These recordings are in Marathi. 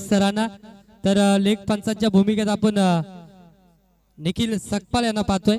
सरांना। तर लेग पंचांच्या भूमिकेत आपण निखिल सकपाल यांना पाहतोय।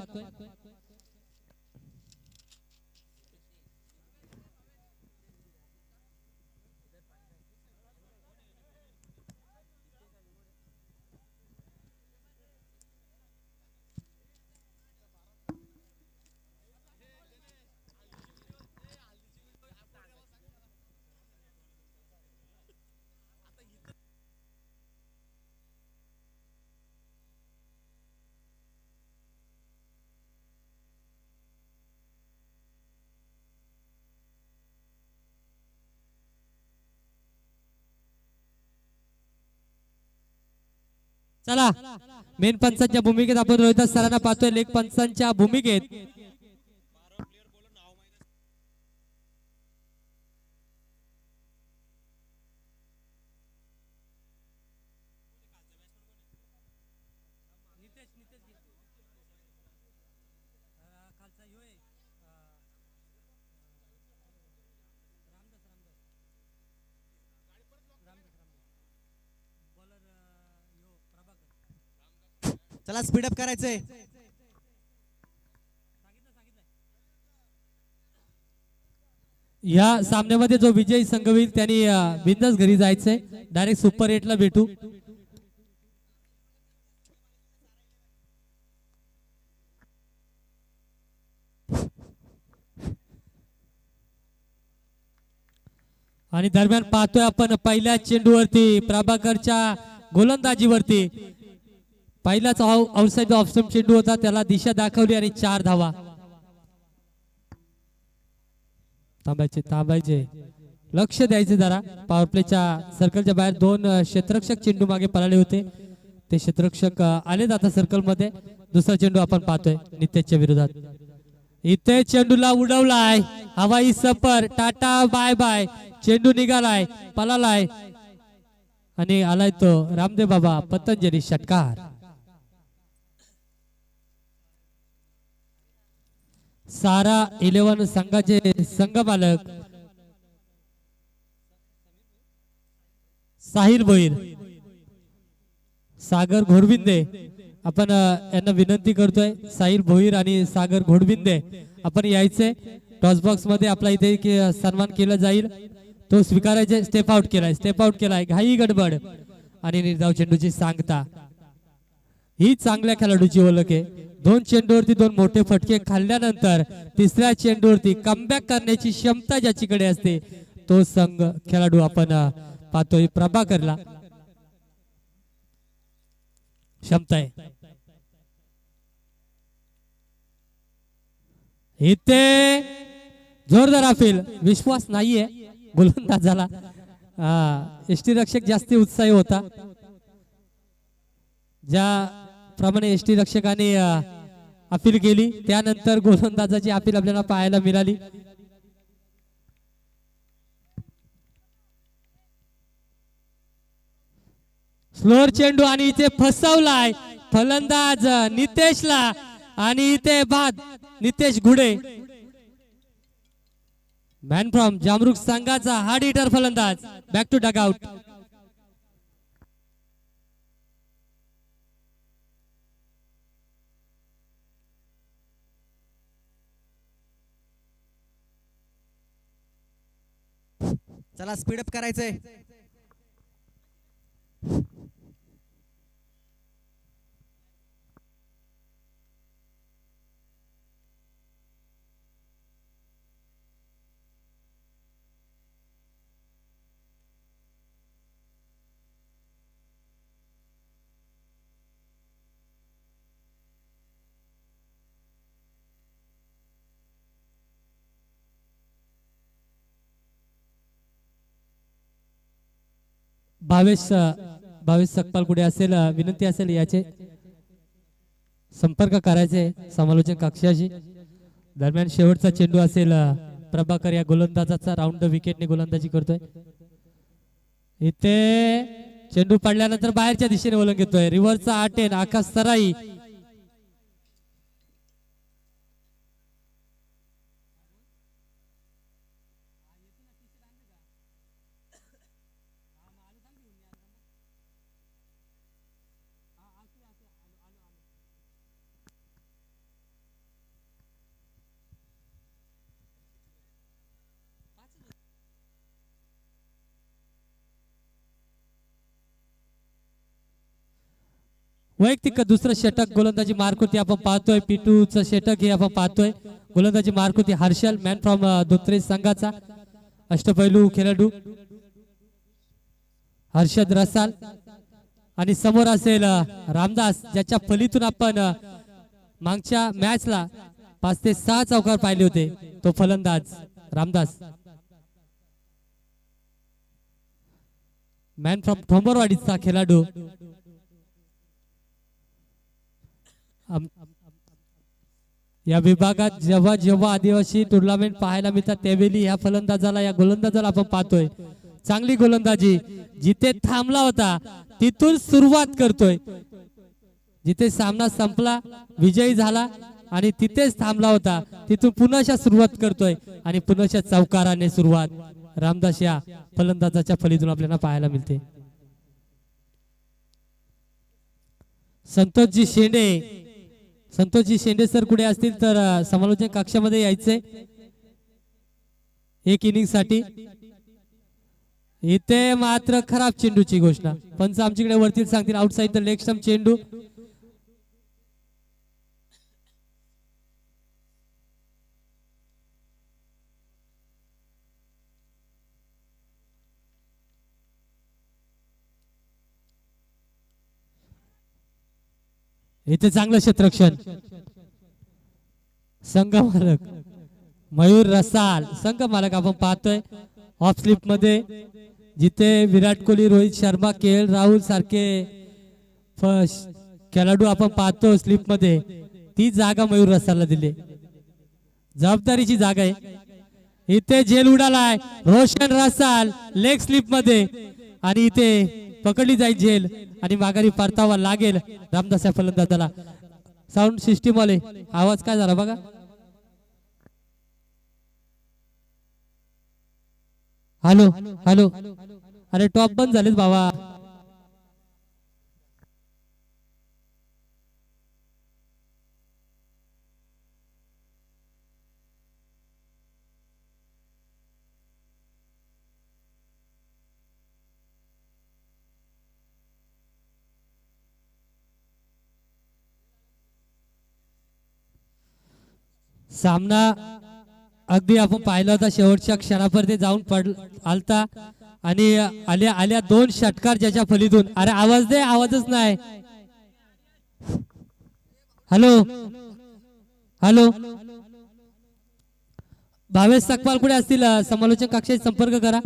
चला मेन पंचांच्या भूमिकेत आपण रोहित सरांना पाहतोय। लेग पंचांच्या भूमिकेत चला स्पीडअप करायचंय। या सामन्यामध्ये जो विजयी संघ होईल त्यांनी बिंदास घरी जायचंय। डायरेक्ट सुपर 8 ला भेटू। आणि दरम्यान पाहतोय आपण पहिल्या चेंडूवरती प्रभाकरच्या गोलंदाजीवरती पहिलाच आउटसाइड ऑफ स्टंप चेंडू होता, त्याला दिशा दाखवली आणि 4 धावा। थांबायचे लक्ष द्यायचे जरा। पॉवर प्लेच्या सर्कलच्या बाहेर 2 क्षेत्ररक्षक चेंडू मागे पळाले होते, ते क्षेत्ररक्षक आले आता सर्कल मध्ये। दुसरा चेंडू आपण पाहतोय नितेशच्या विरोधात। इथे चेंडूला उडवलाय, हवाई सफर, टाटा बाय बाय। चेंडू निघालाय, पळालाय आणि आलाय तो रामदेव बाबा पतंजली षटकार। सारा 11 संघाचे संघ मालक साहिल भोईर, सागर घोडविंदे आपण यांना विनंती करतोय। साहिल भोईर आणि सागर घोडविंदे आपण यायचे टॉस बॉक्स मध्ये, आपला इथे सन्मान केला जाईल तो स्वीकारायचे। स्टेप आउट केलाय घाई गडबड आणि निर्धाव चेंडूची सांगता। ही चांगल्या खेळाडूची ओळख आहे। 2 चेंडूवरती 2 मोठे फटके खाल्ल्यानंतर तिसऱ्या चेंडूवरती कमबॅक करण्याची क्षमता ज्याच्याकडे असते तो संघ खेळाडू आपण पाहतोय। प्रभाकरला क्षमता आहे। इथे जोरदार अपील, विश्वास नाहीये गोलंदाजाला। एसटी रक्षक जास्त उत्साही होता, ज्याप्रमाणे एसटी रक्षकाने अपील केली त्यानंतर गोलंदाजाची अपील आपल्याला पाहायला मिळाली। स्लोअर चेंडू आणि इथे फसवलाय फलंदाज नितेशला आणि इथे बाद नितेश घुडे, मॅन फ्रॉम जामरुख संघाचा हार्ड हिटर फलंदाज। Back to dugout. चला स्पीडअप करायचंय। भावेश सकपाल कुठे असेल, विनंती असेल याचे संपर्क करायचे समालोचन कक्षाशी। दरम्यान शेवटचा चेंडू असेल प्रभाकर या गोलंदाजाचा, राऊंड द विकेटने गोलंदाजी करतोय। इथे चेंडू पडल्यानंतर बाहेरच्या दिशेने वळण घेतोय, रिव्हर्सचा आटेन आकाश सराई। वैयक्तिक दुसरं षटक गोलंदाजी मारकुती आपण पाहतोय. P2चं षटक हे आपण पाहतोय. गोलंदाजी मारकुती हर्षल मॅन फ्रॉम धोत्रे संघाचा अष्टपैलू खेळाडू हर्षद रसाल आणि समोर असेल रामदास, ज्याच्या फलीतून आपण मागच्या मॅचला 5 ते 6 चौकार पाहिले होते. तो फलंदाज रामदास मॅन फ्रॉम ठोंबरवाडीचा खेळाडू. या विभागात जेव्हा जेव्हा आदिवासी टुर्नामेंट पाहायला मिळतात त्यावेळी या फलंदाजाला या गोलंदाजाला आपण पाहतोय. चांगली गोलंदाजी, जिथे थांबला होता तिथून सुरुवात करतोय. जिथे सामना संपला विजयी झाला आणि तिथेच थांबला होता तिथून पुन्हा सुरुवात करतोय आणि पुन्हा चौकाराने सुरुवात रामदास या फलंदाजाच्या फलीतून आपल्याला पाहायला मिळते. संतोषजी शेंडे सर कुठे असतील तर समालोचन कक्षामध्ये यायचे एक इनिंग साठी. इथे मात्र खराब चेंडूची घोषणा. पंच आमच्याकडे वरती सांगतील आउटसाइड द लेग स्टंप चेंडू. इथे चांगलं क्षेत्ररक्षण. संघ मालक मयूर रसाल, संघ मालक आपण पाहतोय ऑफ स्लिप मध्ये, जिथे विराट कोहली, रोहित शर्मा, KL राहुल सारखे खेळाडू आपण पाहतो स्लिप मध्ये, ती जागा मयूर रसालला दिली. जबाबदारीची जागा आहे. इथे झेल उडालाय रोशन रसाल लेग स्लिप मध्ये आणि इथे पकडली जाईल झेल आणि माघारी परतावा लागेल रामदास या फलंदाजाला. साऊंड सिस्टीम वाले आवाज काय झाला बघा. हॅलो हॅलो, अरे टॉप बंद झालेत बाबा. सामना अगदी आपण पाहिला होता शेवटच्या क्षणापर्यंत जाऊन आलता आणि आल्या आल्या 2 षटकार ज्याच्या फलीतून. अरे आवाज दे, आवाजच नाही. हॅलो हॅलो, भावेश सकपाल कुठे असतील समालोचन कक्षाशी संपर्क करा.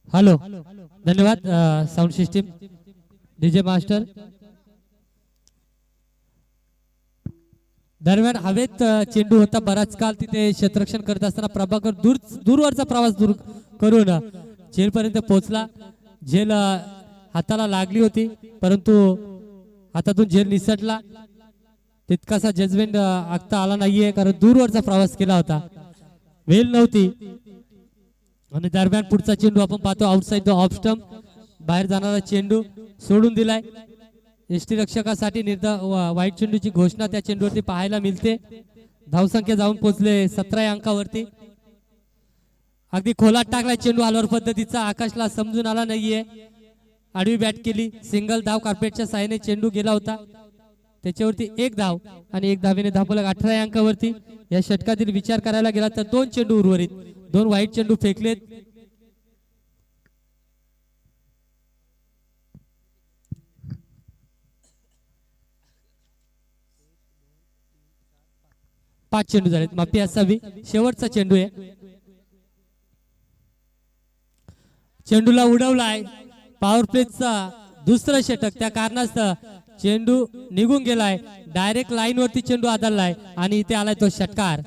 हॅलो, धन्यवाद साऊंड सिस्टीम डीजे मास्टर. दरम्यान हवेत चेंडू होता बराच काळ. तिथे क्षेत्ररक्षण करत असताना प्रभाकर दूरवरचा प्रवास दूर करून झेल पर्यंत पोहोचला. झेल हाताला लागली होती परंतु हातातून झेल निसटला. तितकासा जजमेंट आखता आला नाहीये कारण दूरवरचा प्रवास केला होता, वेल नव्हती. आणि दरम्यान पुढचा चेंडू आपण पाहतो आउटसाइड द ऑफ स्टंप, बाहेर जाणारा चेंडू सोडून दिलाय. यष्टीरक्षकासाठी वाईट चेंडूची घोषणा त्या चेंडूवरती पाहायला मिळते. धावसंख्या जाऊन पोहोचले 17 अंकावरती. अगदी खोलात टाकलाय चेंडू हलवर पद्धतीचा, आकाशला समजून आला नाहीये. आडवी बॅट केली, सिंगल धाव कार्पेटच्या साहाय्याने चेंडू गेला होता. त्याच्यावरती 1 धाव आणि 1 धावेने धावफलक 18 अंकावरती. या षटकातील विचार करायला गेला तर 2 चेंडू उर्वरित, 2 वाईट चेंडू फेकलेत. पाच चेंडू झालेत, माफी असावी. शेवटचा चेंडू आहे. चेंडूला उडवलाय. पॉवर प्लेचा दुसरं षटक, त्या कारणास्तव चेंडू निघून गेलाय. डायरेक्ट लाईन वरती चेंडू आदळलाय आणि इथे आलाय तो षटकार.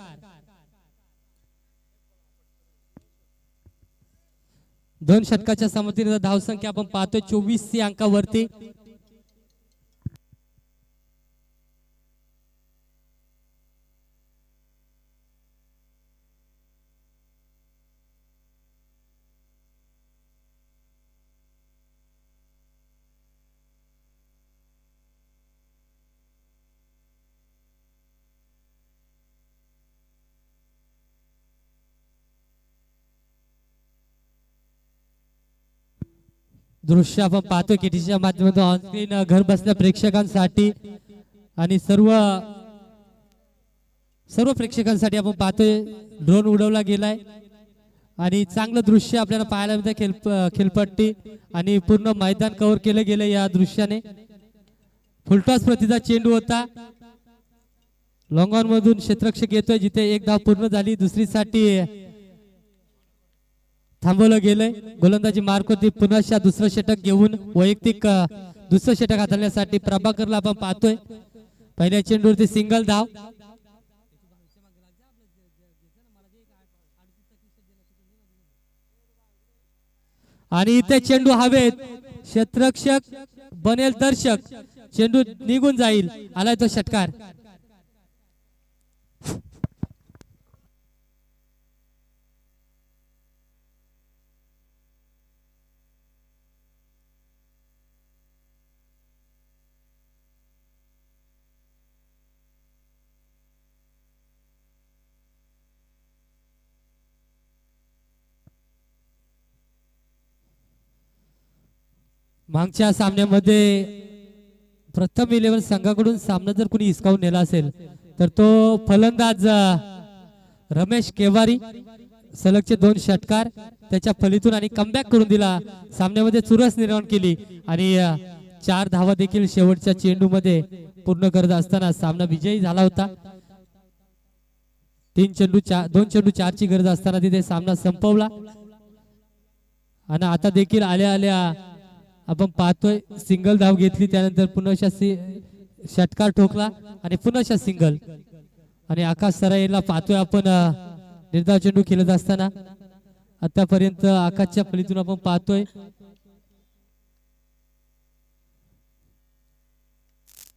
दोन षटकाच्या समतीने धावसंख्या आपण पाहतोय 24 अंकावरती. दृश्य आपण पाहतोय केटीसीच्या माध्यमातून ऑनस्क्रीन घर बसल्या प्रेक्षकांसाठी आणि सर्व प्रेक्षकांसाठी आपण पाहतोय ड्रोन उडवला गेलाय आणि चांगलं दृश्य आपल्याला पाहायला मिळतं खेळपट्टी आणि पूर्ण मैदान कव्हर केलं गेलं या दृश्याने फुलटॉस प्रतीचा चेंडू होता लॉंग ऑन मधून क्षेत्ररक्षक येतोय जिथे एक धाव पूर्ण झाली दुसरीसाठी थांबवलं गेलंय गोलंदाजी मार्क होती पुन्हा दुसरं षटक घेऊन वैयक्तिक दुसरं षटक हाताळण्यासाठी प्रभाकरला आपण पाहतोय पहिल्या चेंडूवरती सिंगल धाव आणि इथे चेंडू हवेत क्षेत्ररक्षक बनेल दर्शक चेंडू निघून जाईल आलाय तो षटकार मागच्या सामन्यामध्ये प्रथम 11 संघाकडून सामना जर कोणी हिसकावून नेला असेल तर तो फलंदाज रमेश केवारी सलगचे 2 षटकार त्याच्या फलीतून आणि कमबॅक करून दिला सामन्यामध्ये चुरस निर्माण केली आणि 4 धावा देखील शेवटच्या चेंडू मध्ये पूर्ण करत असताना सामना विजयी झाला होता 2 चेंडू 4 ची गरज असताना तिथे सामना संपवला आणि आता देखील आल्या आपण पाहतोय सिंगल धाव घेतली त्यानंतर पुन्हा षटकार ठोकला आणि पुन्हा सिंगल आणि आकाश सराईला पाहतोय आपण निर्धाव चेंडू खेळत असताना आतापर्यंत आकाशच्या फलीतून आपण पाहतोय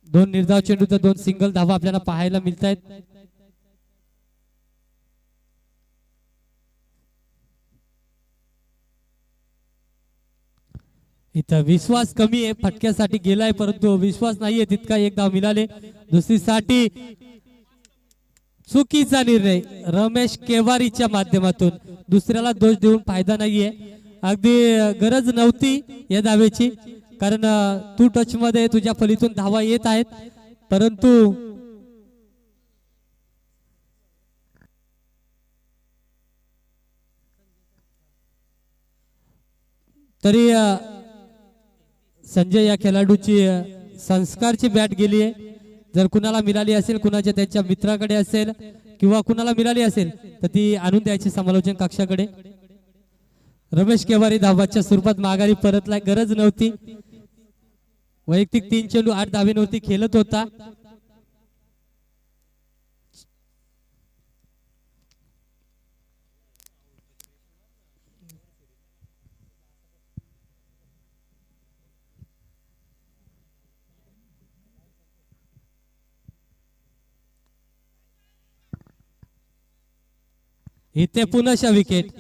2 निर्धाव चेंडू तर 2 सिंगल धावा आपल्याला पाहायला मिळत आहेत इथं विश्वास कमी आहे फटक्यासाठी गेलाय परंतु विश्वास नाहीये तितका एक धाव मिळाले दुसरीसाठी चुकीचा निर्णय रमेश केवारीच्या माध्यमातून दुसऱ्याला दोष देऊन फायदा नाहीये अगदी गरज नव्हती या धावेची कारण तू टच मध्ये तुझ्या फलीतून धावा येत आहेत परंतु तरी संजय या खेळाडूची संस्कारची बॅट गेली आहे जर कुणाला मिळाली असेल कुणाच्या त्यांच्या मित्राकडे असेल किंवा कुणाला मिळाली असेल तर ती आणून द्यायची समालोचन कक्षाकडे रमेश केवारी धावाच्या स्वरूपात माघारी परतलाय गरज नव्हती वैयक्तिक 3 चेंडू 8 धावेवरती खेळत होता इथे पुन्हा विकेट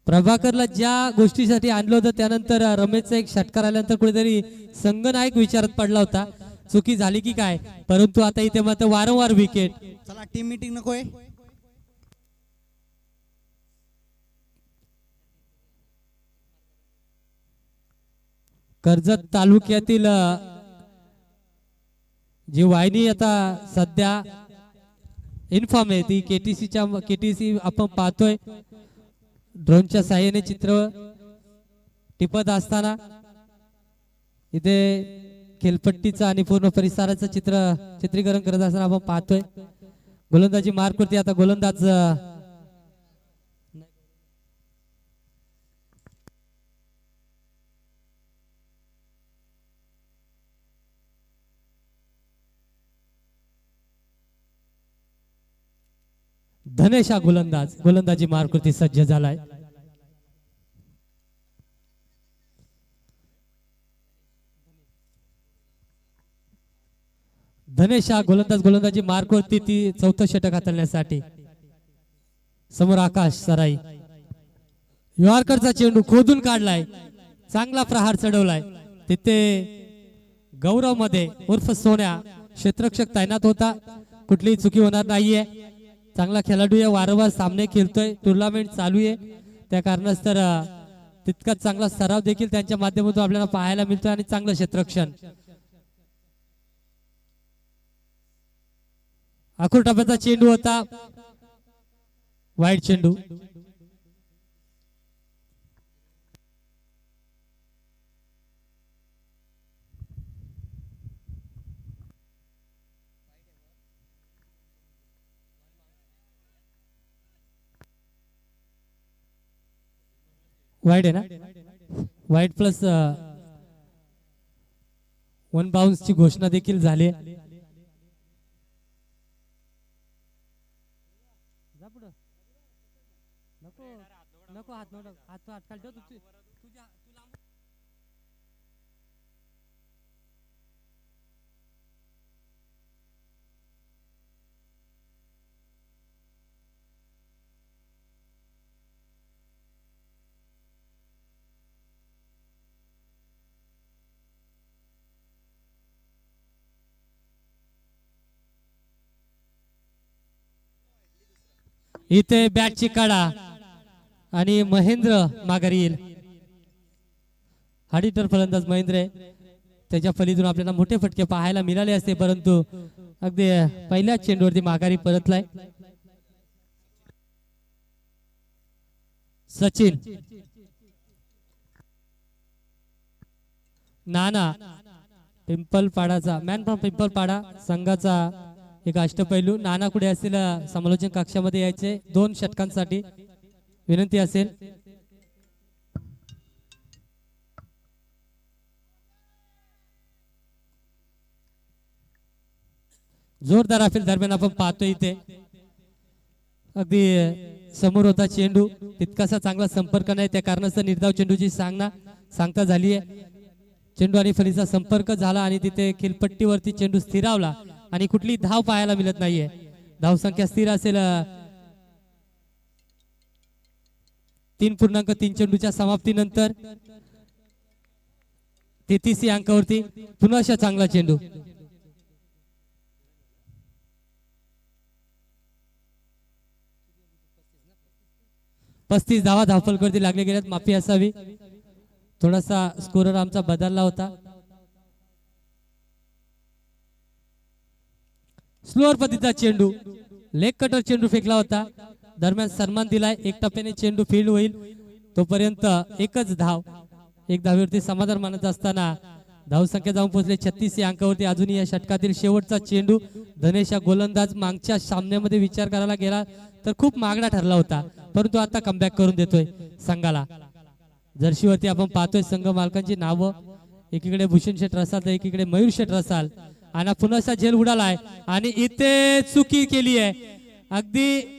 प्रभाकरला ज्या गोष्टीसाठी आणलं होतं त्यानंतर रमेशचा एक षटकार आल्यानंतर कुठेतरी संघनायक विचारात पडला होता चुकी झाली की काय परंतु आता इथे मात्र वारंवार विकेट चला टीम मीटिंग नकोय कर्जत तालुक्यातील जी वाहिनी आता सध्या इन्फॉर्म आहे ती केटीसी आपण पाहतोय ड्रोनच्या साहाय्याने चित्र टिपत असताना इथे खेळपट्टीचं आणि पूर्ण परिसराचं चित्रीकरण करत असताना आपण पाहतोय गोलंदाजी मार्क वरती आता गोलंदाज धनेश हा गोलंदाजी मार्कवरती सज्ज झालाय धनेश हा गोलंदाजी मार्कवरती ती 4थं षटक हाताळण्यासाठी समोर आकाश सराई यॉर्करचा चेंडू खोदून काढलाय चांगला प्रहार चढवलाय तिथे गौरव मध्ये उर्फ सोन्या क्षेत्ररक्षक तैनात होता कुठलीही चुकी होणार नाहीये चांगला खेळाडू आहे वारंवार सामने खेळतोय टुर्नामेंट चालू आहे त्या कारणास्तव तितकाच चांगला सराव देखील त्यांच्या माध्यमातून आपल्याला पाहायला मिळतो आणि चांगलं क्षेत्ररक्षण. आखूर टप्प्याचा चेंडू होता, वाईट चेंडू. वाईट आहे ना, वाईट प्लस 1 बाउन्स ची घोषणा देखील झाली. नको हात खाली ठेव तुझ्या. इथे बॅटची काढा आणि महेंद्र माघारी येईल. हाडीटर फलंदाज महेंद्र आहे, त्याच्या फलीतून आपल्याला मोठे फटके पाहायला मिळाले असते, परंतु अगदी पहिल्याच चेंडूवरती माघारी परतलाय. सचिन नाना पिंपलपाडाचा मॅन फ्रॉम पिंपलपाडा संघाचा एक अष्टपैलू. नाना कुठे असतील समालोचन कक्षामध्ये यायचे 2 षटकांसाठी विनंती असेल. जोरदार अफेल दरम्यान आपण पाहतो इथे अगदी समोर होता चेंडू, तितकासा चांगला संपर्क नाही, त्या कारणास्तव निर्धाव चेंडूची सांगता झाली आहे. चेंडू आणि फलीचा संपर्क झाला आणि तिथे खिलपट्टीवरती चेंडू स्थिरावला आणि कुठली धाव पाहायला मिळत नाहीये. धाव संख्या स्थिर असेल 3.3 चेंडूच्या समाप्तीनंतर 33 अंकावरती पुन्हा अशा चांगला चेंडू. पस्तीस धावा धावफलकावरती लागले गेल्यात, माफी असावी, थोडासा स्कोरर आमचा बदलला होता. स्लोअर पद्धतीचा चेंडू, लेग कटर चेंडू फेकला होता, दरम्यान सन्मान दिलाय. 1 टप्प्याने चेंडू फील्ड होईल, तोपर्यंत एकच धाव. 1 धावेवरती समाधान मानत असताना धाव संख्या जाऊन पोहोचले 36 या अंकावरती. अजूनही या षटकातील शेवटचा चेंडू. धनेश हा गोलंदाज मागच्या सामन्यामध्ये विचार करायला गेला तर खूप मागणा ठरला होता, परंतु आता कमबॅक करून देतोय संघाला. जर्सीवरती आपण पाहतोय संघ मालकांची नावं, एकीकडे भूषण शेठ रसाल तर एकीकडे मयूर शेठ रसाल. आणि पुन्हा असा झेल उडालाय आणि इथे चुकी केली आहे. अगदी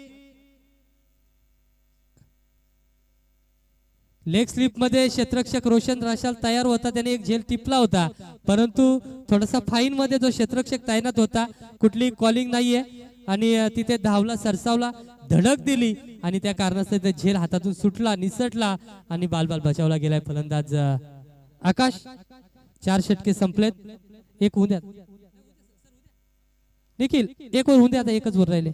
लेग स्लिप मध्ये क्षेत्ररक्षक रोशन राशाल तयार होता, त्याने एक झेल टिपला होता, परंतु थोडासा फाईन मध्ये जो क्षेत्ररक्षक तैनात होता, कुठली कॉलिंग नाहीये आणि तिथे धावला, सरसावला, धडक दिली आणि त्या कारणास्तव ते झेल हातातून सुटला, निसटला आणि बाल बचावला गेलाय फलंदाज आकाश. 4 षटके संपलेत, एक होऊन द्या निखिल, एक वर होऊन द्या, आता एकच वर राहिले.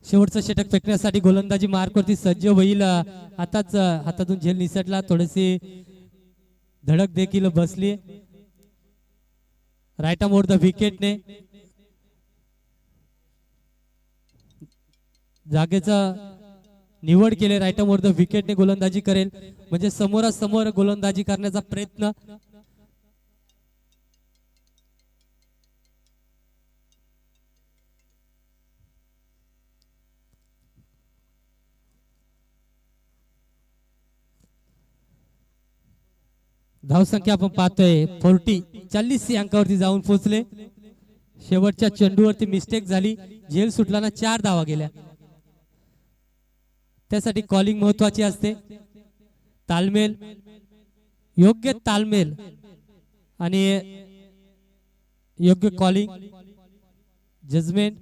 शेवटचं षटक फेकण्यासाठी गोलंदाजी मार्कवरती सज्ज होईल. आताच हातातून झेल निसटला, थोडीशी धडक देखील बसली. राईट आर्म ओव्हर द विकेटने जागेचा निवड केले. राईट आर्म ओव्हर द विकेटने गोलंदाजी करेल, म्हणजे समोरासमोर गोलंदाजी करण्याचा प्रयत्न. धाव संख्या आपण पाहतोय 40 अंकावरती जाऊन पोहोचले. शेवटच्या चेंडूवरती मिस्टेक झाली, झेल सुटलाना 4 धावा गेल्या. त्यासाठी कॉलिंग महत्वाची असते. तालमेल, योग्य तालमेल आणि योग्य कॉलिंग, जजमेंट.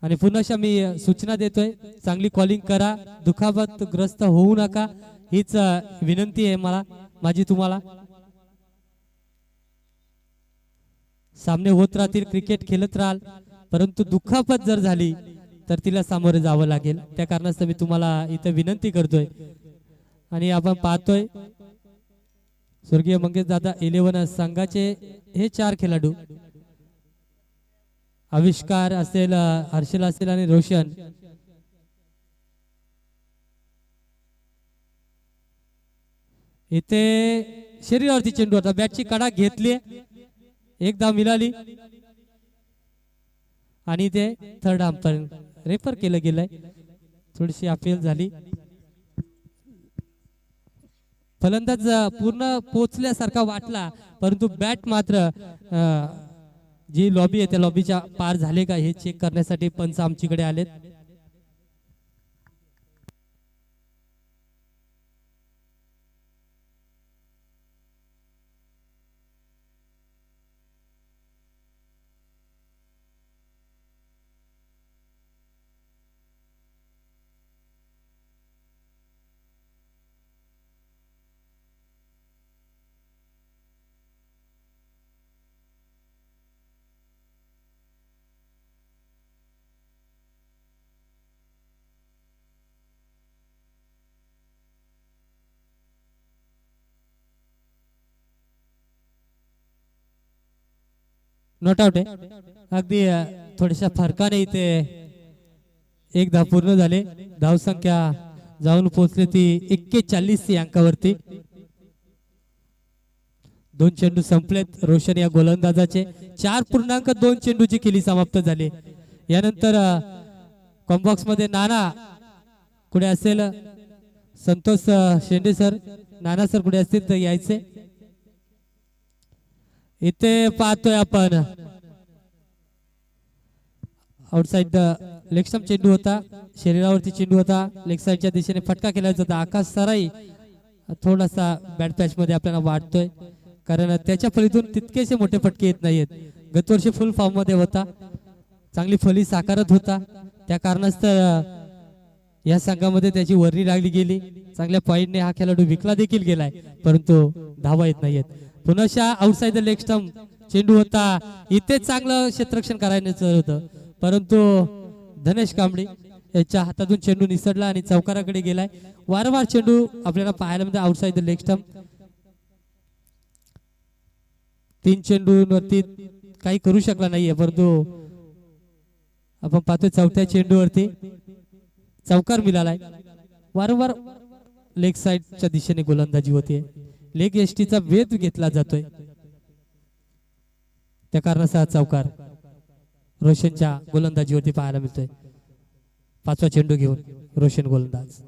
आणि पुन्हा मी सूचना देतोय, चांगली कॉलिंग करा, दुखापत ग्रस्त होऊ नका, हीच विनंती आहे माझी तुम्हाला. सामने होत राहतील, क्रिकेट खेळत राहाल, परंतु दुखापत जर झाली तर तिला सामोरे जावं लागेल. त्या कारणास्तव मी तुम्हाला इथे विनंती करतोय. आणि आपण पाहतोय स्वर्गीय मंगेश दादा 11 संघाचे हे 4 खेळाडू, आविष्कार असेल, हर्षल असेल आणि रोशन, इथे शरीरावरती चेंडू होता, बॅटची कडा घेतली, एक धाव मिळाली आणि ते थर्ड अंपायर रेफर केलं गेलंय. थोडीशी अपील झाली. फलंदाज पूर्ण पोचल्यासारखा वाटला, परंतु बॅट मात्र जी लॉबी आहे त्या लॉबीच्या पार झाले का हे चेक करण्यासाठी पंच आमच्याकडे आलेत. नॉट आउट आहे. अगदी थोड्याशा फरकाने इथे एक धाव पूर्ण झाले. धावसंख्या जाऊन पोहोचली ती 41 या अंकावरती. 2 चेंडू संपलेत रोशन या गोलंदाजाचे. 4.2 चेंडूची खेळी समाप्त झाली. यानंतर कॉम्बॉक्स मध्ये नाना कुठे असेल, संतोष शेंडे सर, नाना सर कुठे असतील तर यायचे. इथे पाहतोय आपण आउटसाइड लेग स्टंप चेंडू होता, शरीरावरती चेंडू होता, लेग साइडच्या दिशेने फटका केलायचा होता. आकाश सराई थोडासा बॅट पॅच मध्ये आपल्याला वाटतोय, कारण त्याच्या फलीतून तितकेसे मोठे फटके येत नाहीयेत. गतवर्षी फुल फॉर्म मध्ये होता, चांगली फली साकारत होता. त्या कारणास्तव या संघामध्ये त्याची वर्णी लागली गेली. चांगल्या पॉइंटने हा खेळाडू विकला देखील गेलाय, परंतु धावा येत नाहीयेत. पुन्हा आउटसाइड द लेग स्टंप चेंडू होता, इथे चांगलं क्षेत्ररक्षण करायचं होतं, परंतु धनेश कांबळे याच्या हातातून चेंडू निसटला आणि चौकाराकडे गेलाय. वारंवार चेंडू आपल्याला पाहायला मिळते आउटसाइड द लेग स्टंप. 3 चेंडूवरती काही करू शकला नाहीये, परंतु आपण पाहतोय 4थ्या चेंडूवरती चौकार मिळालाय. वारंवार लेग साइडच्या दिशेने गोलंदाजी होते, लेग एसटीचा वेध घेतला जातोय, त्या कारणाचा चौकार रोशनच्या गोलंदाजीवरती पाहायला मिळतोय. 5वा चेंडू घेऊन रोशन गोलंदाज.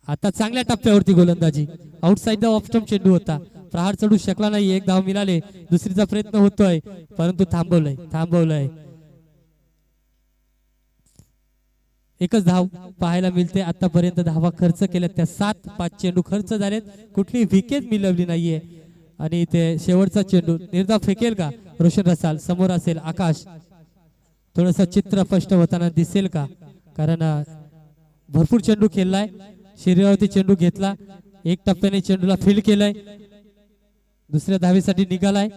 आता चांगल्या टप्प्यावरती गोलंदाजी. आउटसाइड द ऑफ स्टंप चेंडू होता, प्रहार चढू शकला नाही. एक धाव मिळाले, दुसरीचा प्रयत्न होतोय, परंतु थांबवलंय. एकच धाव पाहायला मिळते. आतापर्यंत धावा खर्च केल्या त्या 7-5 चेंडू खर्च झालेत, कुठली विकेट मिळवली नाहीये. आणि इथे शेवटचा चेंडू निर्धाव फेकेल का रोशन रसाल? समोर असेल आकाश. थोडस चित्र स्पष्ट होताना दिसेल का, कारण भरपूर चेंडू खेळलाय. शरीरावरती चेंडू घेतला, एक टप्प्याने चेंडूला फील्ड केलाय, दुसऱ्या धावेसाठी निघालाय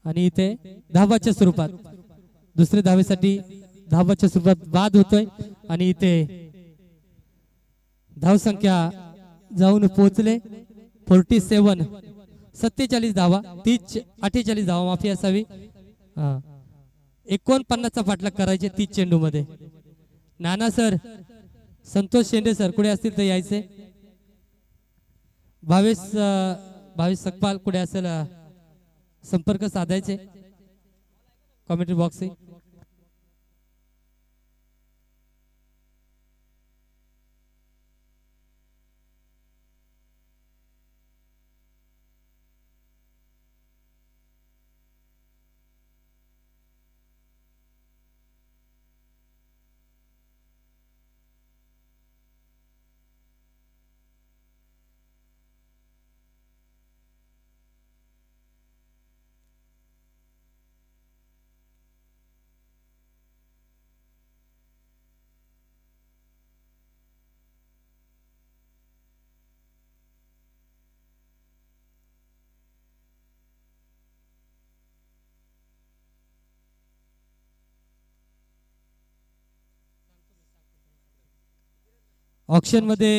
आणि इथे धावाच्या स्वरूपात दुसऱ्या धावेसाठी धावाच्या स्वरूपात बाद होतोय. आणि इथे धावसंख्या जाऊन पोहोचले 47 धावा, 48 धावा माफी असावी. 49चा पाठलाग करायचे 30 चेंडू मध्ये. नाना सर, संतोष शेंडे सर कुठे असतील तर यायचे. भावेश सकपाल कुठे असेल संपर्क साधायचे कॉमेंट्री बॉक्स. ऑक्शन मध्ये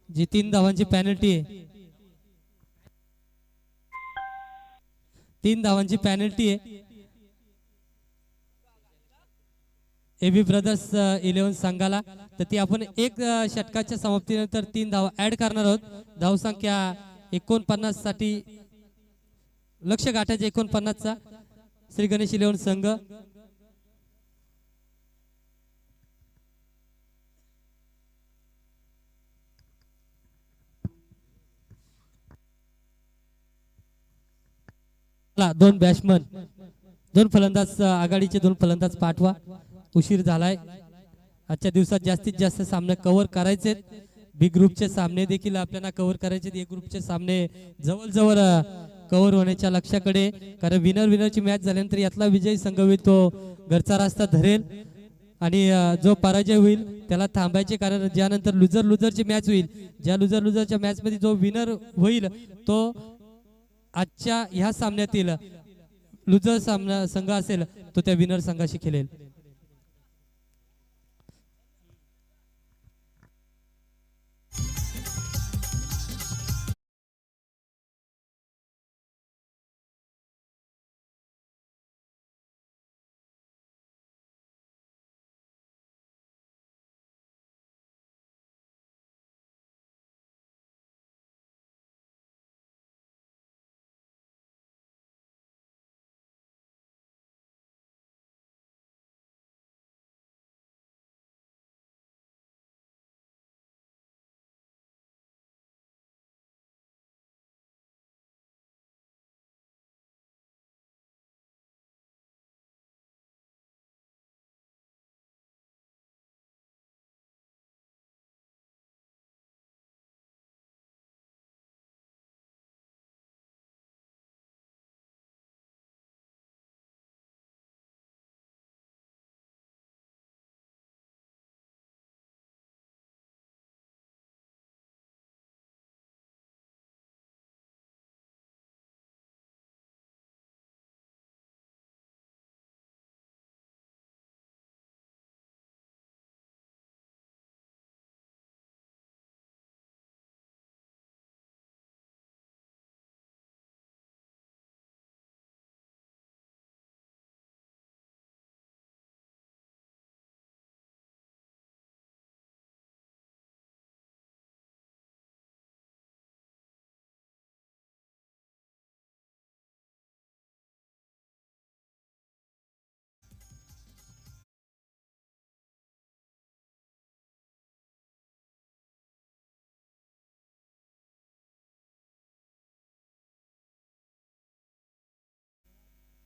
जी 3 धावांची पेनल्टी आहे, 3 धावांची पेनल्टी आहे एबी ब्रदर्स 11 संघाला, तर ती आपण एक षटकाच्या समाप्तीनंतर 3 धावा ऍड करणार आहोत. धावसंख्या 49 साठी लक्ष गाठायचे 49 चा श्री गणेश 11 संघ. दोन बॅट्समन, दोन फलंदाज आघाडीचे 2 फलंदाज पाठवा. उशीर झालाय. आजच्या दिवसात जास्तीत जास्त सामने कव्हर करायचे. बी ग्रुपचे सामने देखील आपल्याला कव्हर करायचे. ए ग्रुपचे सामने जवळ कव्हर होण्याच्या लक्षाकडे, कारण विनरची मॅच झाल्यानंतर यातला विजयी संघ होईल तो घरचा रास्ता धरेल आणि जो पराजय होईल त्याला थांबायचे, कारण ज्यानंतर लुजरची मॅच होईल, ज्या लुजरच्या मॅच मध्ये जो विनर होईल तो आजच्या ह्या सामन्यातील लुजर सामना संघ असेल तो त्या विनर संघाशी खेळेल.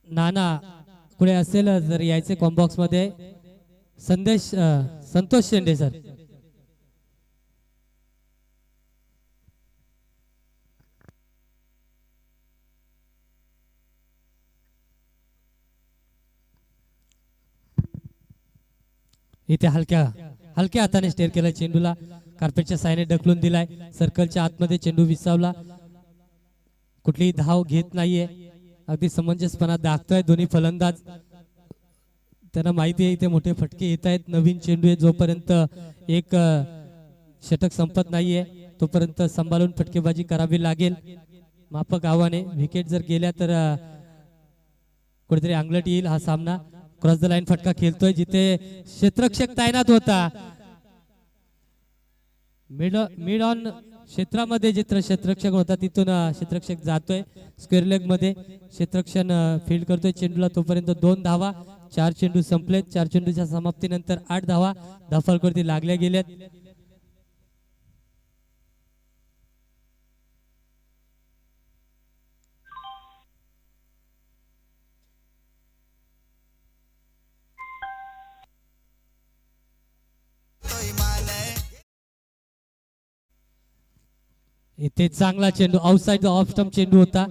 नाना कुठे असेल जर यायचे कॉम्बॉक्स मध्ये. संतोष शेंडे सर. इथे हलक्या हाताने स्टेअर केला चेंडूला, कार्पेटच्या साईने ढकलून दिलाय. सर्कलच्या आतमध्ये चेंडू विसावला. कुठलीही धाव घेत नाहीये. अगदी समंजसपणा दाखतोय दोन्ही फलंदाज. त्यांना माहिती आहे इथे मोठे फटके येत आहेत. नवीन चेंडू आहे, जोपर्यंत एक षटक संपत नाहीये तोपर्यंत सांभाळून फटकेबाजी करावी लागेल. माफक आव्हाने. विकेट जर गेल्या तर कुठेतरी अंगलट येईल. हा सामना क्रॉस द लाईन फटका खेळतोय जिथे क्षेत्ररक्षक तैनात होता. मिड ऑन क्षेत्रामध्ये जिथे क्षेत्ररक्षक होता तिथून क्षेत्ररक्षक जातोय स्क्वेअर लेग मध्ये. क्षेत्ररक्षण फील्ड करतोय चेंडूला. तोपर्यंत 2 धावा. 4 चेंडू संपलेत. 4 चेंडूच्या समाप्तीनंतर 8 धावा धावफलकावरती लागल्या गेल्यात. इथे चांगला चेंडू आउटसाइड द ऑफ स्टंप चेंडू होता.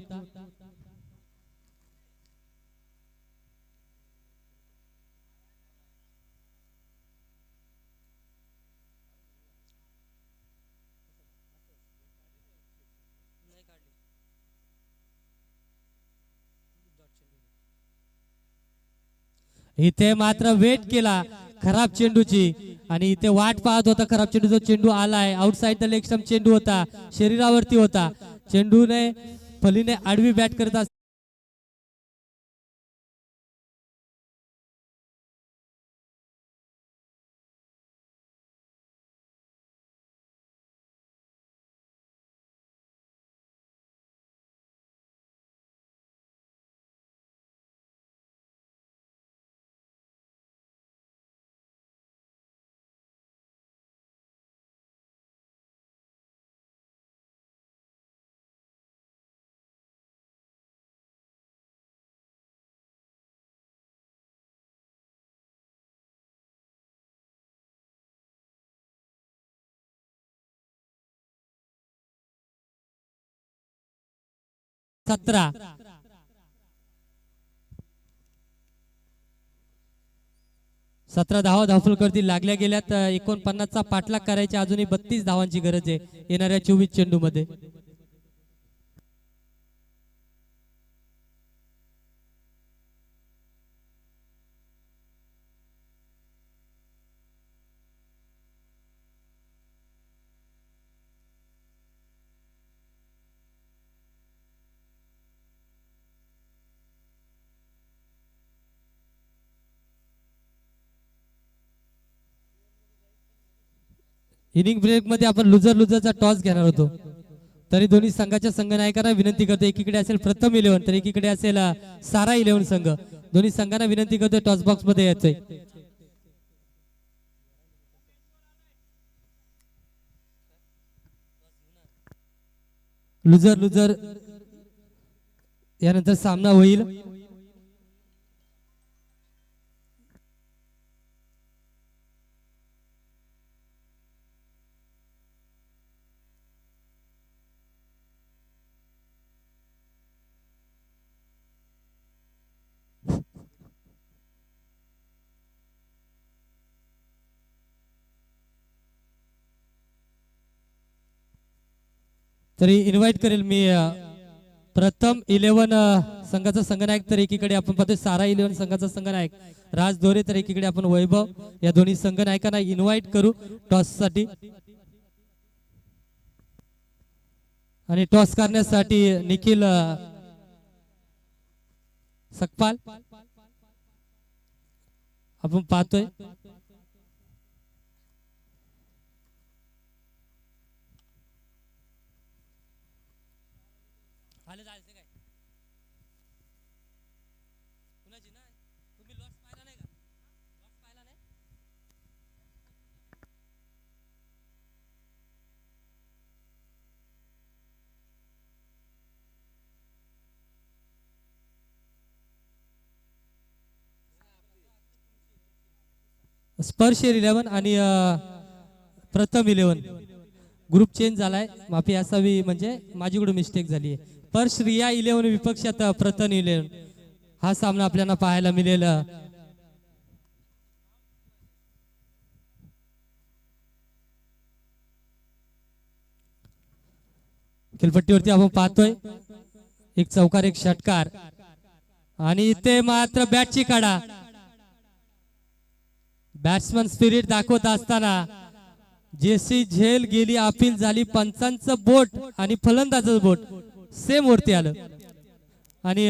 इथे मात्र वेट केला खराब चेंडूची आणि इथे वाट पाहत होता खराब चेंडू. जो चेंडू आलाय आउटसाइड द लेग स्टंप चेंडू होता, शरीरावरती होता. चेंडूने फलीने आडवी बॅट करत 17. 17 धावा धावफलकरती लागल्या गेल्यात. 49चा पाठलाग करायच्या अजूनही 32 धावांची गरज आहे येणाऱ्या 24 चेंडू मध्ये. इनिंग ब्रेक मध्ये आपण लुजरचा टॉस घेणार होतो, तरी दोन्ही संघाच्या संघनायकांना विनंती करतो. एकीकडे असेल प्रथम 11 तर एकीकडे असेल सारा 11 संघ. दोन्ही संघांना विनंती करतोय टॉस बॉक्स मध्ये यायचंय. लुजर यानंतर सामना होईल. तरी इन्व्हाइट करेल मी प्रथम 11 संघाचा संघनायक, तर एकीकडे आपण पाहतोय सारा 11 संघाचा संघनायक राज दोरे, तर एकीकडे आपण वैभव. या दोन्ही संघनायकांना इन्व्हाइट करू टॉस साठी. आणि टॉस करण्यासाठी निखिल सकपाल आपण पाहतोय. स्पर्श 11 आणि प्रथम 11 ग्रुप चेंज झालाय, माफी असावी, म्हणजे माझीकडून मिस्टेक झाली आहे. स्पर्श रिया 11 विपक्षात प्रथम 11 हा सामना आपल्याला पाहायला मिळेल. खेळपट्टीवरती आपण पाहतोय एक चौकार एक षटकार आणि इथे मात्र बॅटची काढा. बॅट्समन स्पिरिट दाखवत असताना जेसी झेल गेली, अपील झाली, पंचांचं बोट आणि फलंदाजाचं बोट सेम वरती आलं आणि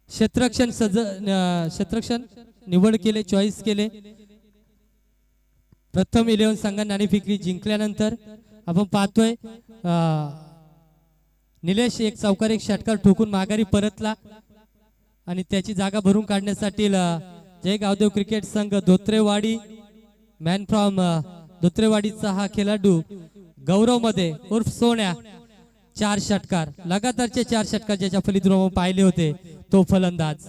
क्षेत्ररक्षण निवड केले, चॉईस केले. प्रथम 11 संघाने नाणेफेकी जिंकल्यानंतर आपण पाहतोय निलेश एक चौकार एक षटकार ठोकून माघारी परतला आणि त्याची जागा भरून काढण्यासाठी जय गावदेव क्रिकेट संघ धोत्रेवाडी मॅन फ्रॉम धोत्रेवाडीचा हा खेळाडू गौरव मध्ये उर्फ सोन्या 4 षटकार लगातारचे 4 षटकार ज्याच्या फलित पाहिले होते तो फलंदाज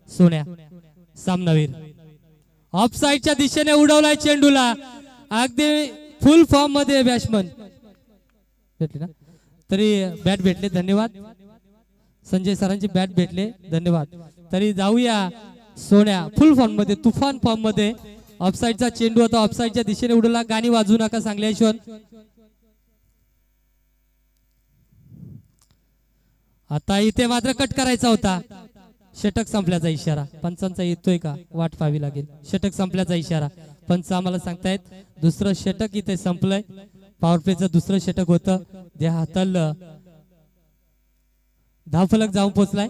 सोन्या सामनावीर. ऑफ साइडच्या दिशेने उडवलाय चेंडूला, अगदी फुल फॉर्म मध्ये बॅट्समन भेटले ना, तरी बॅट भेटले, धन्यवाद. संजय सरांची बॅट भेटले, धन्यवाद. तरी जाऊया सोन्या फुल फॉर्म मध्ये, तुफान फॉर्म मध्ये. ऑफसाइडचा चेंडू होता, ऑफसाइडच्या दिशेने उडवला, गाणी वाजू नका सांगल्या यशवंत. आता इथे मात्र कट करायचा होता, षटक संपल्याचा इशारा पंचांचा येतोय का वाट पाहावी लागेल. षटक संपल्याचा इशारा पंच आम्हाला सांगतायत. दुसरं षटक इथे संपलंय. पॉवर प्लेचं दुसरं षटक होतं. त्या हाताला धावफलक जाऊन पोहोचलाय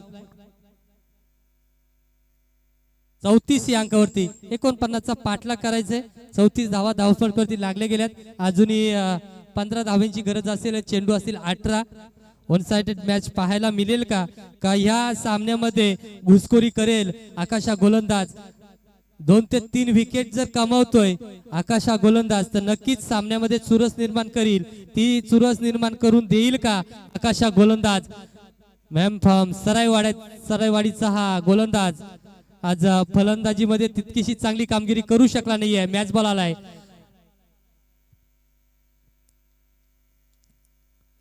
34 या अंकावरती. 49चा पाठलाग करायचंय. 34 धावा धावफलकावरती लागले गेल्यात. अजूनही 15 धावांची गरज असेल. चेंडू असतील 18. वन साइडेड मॅच पाहायला मिळेल का ह्या सामन्यामध्ये घुसखोरी करेल आकाशा गोलंदाज. 2 ते 3 विकेट जर कमावतोय आकाशा गोलंदाज तर नक्कीच सामन्यामध्ये चुरस निर्माण करील. ती चुरस निर्माण करून देईल का आकाशा गोलंदाज. मॅम फॉर्म सरायवाडीचा हा गोलंदाज आज फलंदाजीमध्ये तितकीशी चांगली कामगिरी करू शकला नाहीये. मॅच बॉल आलाय.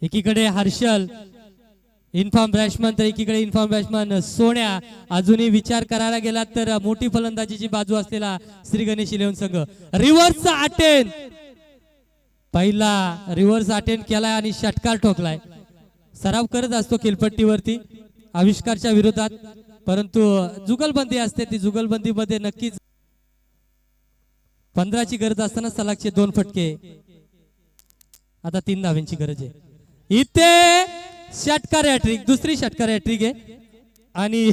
एकीकडे हर्षल इन्फॉर्म बॅट्समन तर एकीकडे इन्फॉर्म बॅट्समन सोन्या. अजूनही विचार करायला गेला तर मोठी फलंदाजीची बाजू असलेला श्री गणेश इलेव्हन संघ रिव्हर्सचा अटेम्प्ट. पहिला रिव्हर्स अटेम्प्ट केलाय आणि षटकार ठोकलाय. सराव करत असतो खेळपट्टीवरती आविष्कारच्या विरोधात, परंतु जुगलबंदी असते. ती जुगलबंदीमध्ये नक्कीच 15ची गरज असताना सलागचे 2 फटके. आता 3 धावांची गरज आहे. इथे षटकार हॅट्रिक, दुसरी षटकार हॅट्रिक आहे आणि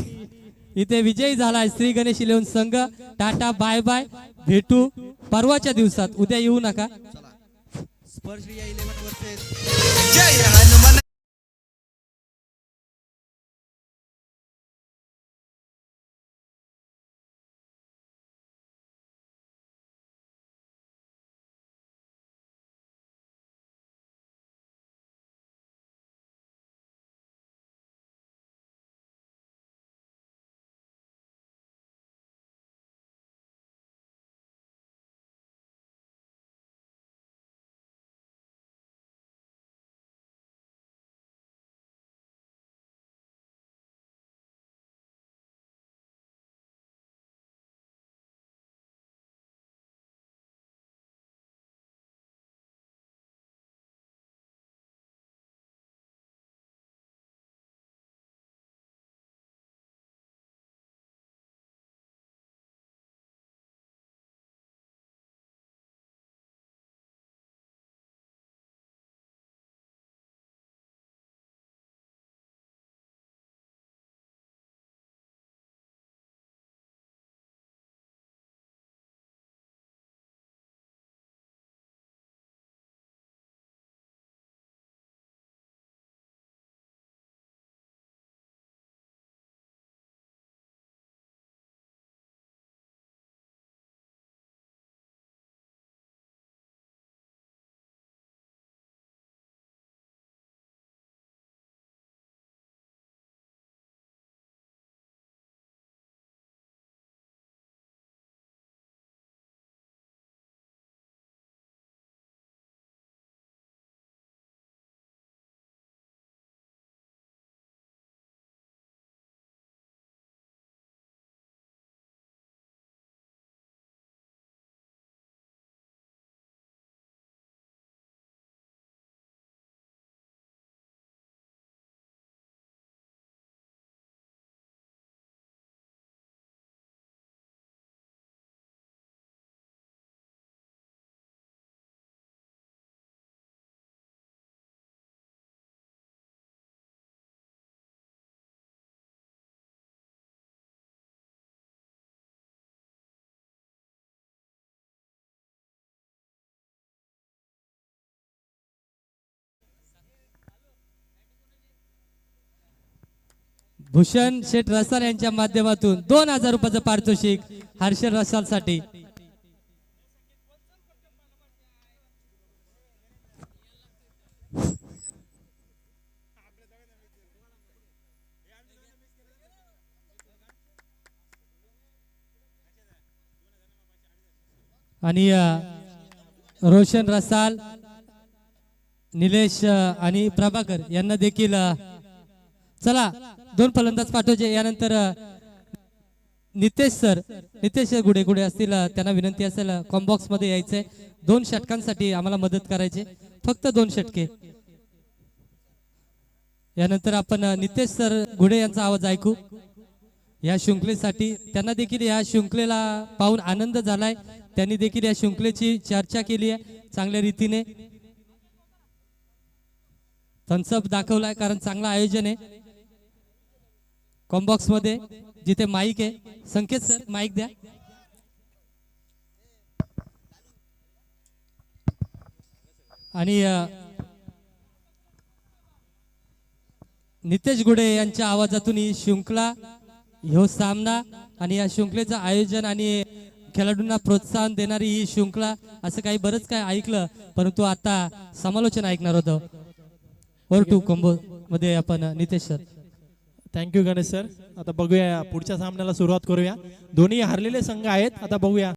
इथे विजयी झाला श्री गणेश इलेव्हन संघ. Tata bye bye. भेटू परवाच्या दिवसात. उद्या येऊ नका. स्पर्श 11 वर्सेस जय हनुमान. भूषण शेठ रसाल यांच्या माध्यमातून 2000 रुपयाचं पारितोषिक हर्षल रसाल साठी. आणि रोशन रसाल, निलेश आणि प्रभाकर यांना देखील चला 2 फलंदाज पाठवायचे. यानंतर नितेश गुडे असतील त्यांना विनंती असेल कॉम्बॉक्स मध्ये यायचंय. 2 षटकांसाठी आम्हाला मदत करायची. फक्त 2 षटके. यानंतर आपण नितेश सर गुडे यांचा आवाज ऐकू. या शृंखलेसाठी. त्यांना देखील या शृंखलेला पाहून आनंद झालाय. त्यांनी देखील या शृंखलेची चर्चा केली आहे चांगल्या रीतीने. थम्सअप दाखवलाय कारण चांगलं आयोजन आहे. कॉम्बॉक्स मध्ये जिथे माईक आहे, संकेत सर माईक द्या. आणि नितेश गुडे यांच्या आवाजातून ही शृंखला, ह्यो सामना आणि या शृंखलेचं आयोजन आणि खेळाडूंना प्रोत्साहन देणारी ही शृंखला, असं काही बरंच काय ऐकलं, परंतु आता समालोचन ऐकणार होतो. ओर टू कॉम्बो मध्ये आपण Nitesh sir. Thank you Ganesh sir. आता बघूया पुढच्या सामन्याला सुरुवात करूया. दोन्ही हारलेले संघ आहेत. आता बघूया